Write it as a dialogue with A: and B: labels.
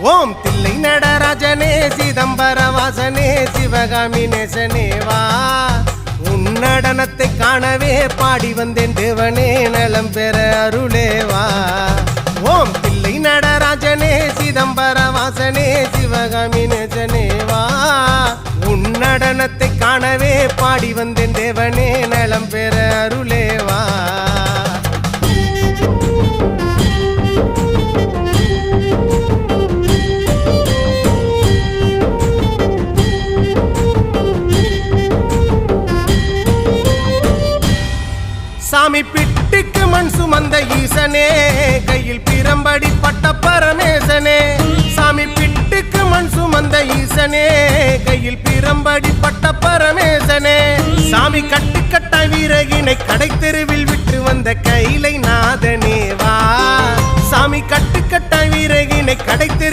A: ஓம் தில்லை நடராஜனே சிதம்பர வாசனே சிவகாமி நேசனே வா உன் நடனத்தை காணவே பாடி வந்தேன் தேவனே நலம் பெற அருளே வா ஓம் தில்லை நடராஜனே சிதம்பர வாசனே சிவகாமி நேசனே வா உன் நடனத்தை காணவே பாடி வந்தேன் தேவனே நலம் பெற அருளே வா சாமி பிட்டுக்கு மண் சுமந்த ஈசனே கையில் பிரம்படி பட்ட பரமேசனே சாமி பிட்டுக்கு மண் சுமந்த ஈசனே கையில் பிரம்படி பட்ட பரமேசனே சாமி கட்டுக்கட்ட வீரகினை கடை தெருவில் விட்டு வந்த கைலை நாதனே வா சாமி கட்டுக்கட்ட வீரகினை கடை தெரு